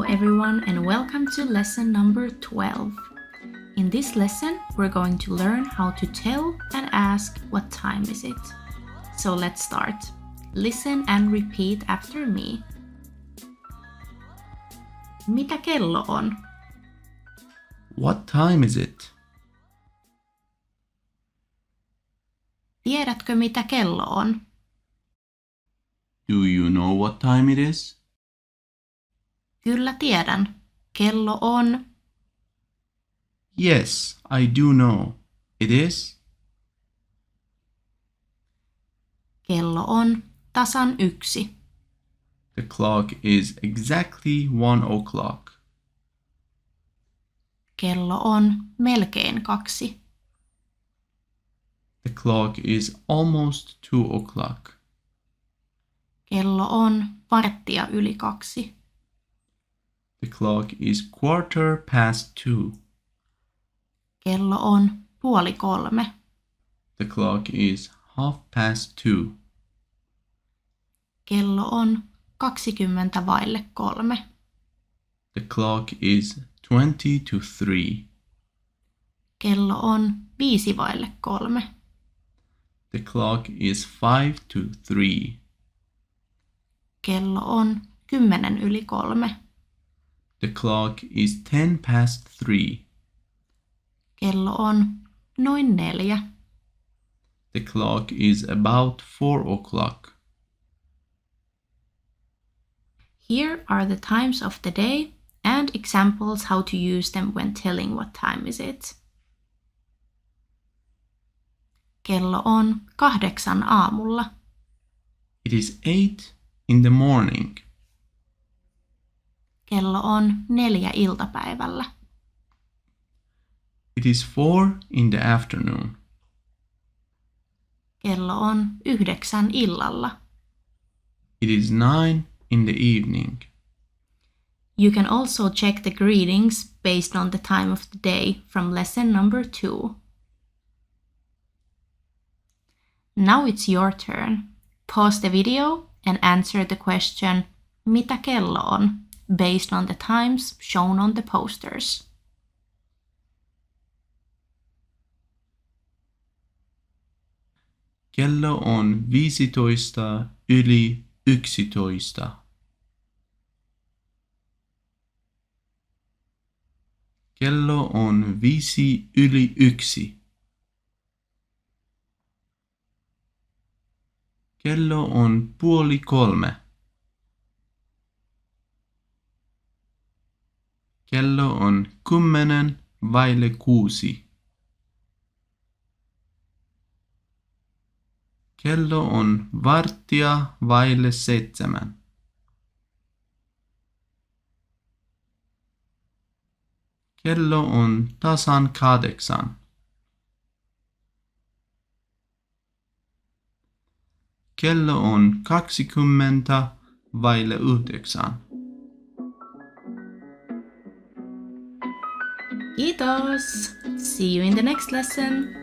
everyone, and welcome to lesson number 12. In this lesson, we're going to learn how to tell and ask what time is it. So let's start. Listen and repeat after me. Mitä kello on? What time is it? Tiedätkö mitä kello on? Do you know what time it is? Kyllä tiedän. Kello on... Yes, I do know. It is? Kello on tasan 1. The clock is exactly 1 o'clock. Kello on melkein 2. The clock is almost 2 o'clock. Kello on 2:15. The clock is 2:15. Kello on 2:30. The clock is 2:30. Kello on 3:20. The clock is 2:50. Kello on 3:05. The clock is 2:55. Kello on 3:10. The clock is 3:10. Kello on noin 4. The clock is about 4 o'clock. Here are the times of the day and examples how to use them when telling what time is it. Kello on 8 aamulla. It is 8 in the morning. Kello on 4 iltapäivällä. It is 4 in the afternoon. Kello on 9 illalla. It is 9 in the evening. You can also check the greetings based on the time of the day from lesson number 2. Now it's your turn. Pause the video and answer the question, Mitä kello on? Based on the times shown on the posters. Kello on 11:15. Kello on 1:05. Kello on 2:30. Kello on 6:10. Kello on 6:15. Kello on tasan 8. Kello on 20:09. Kiitos! See you in the next lesson!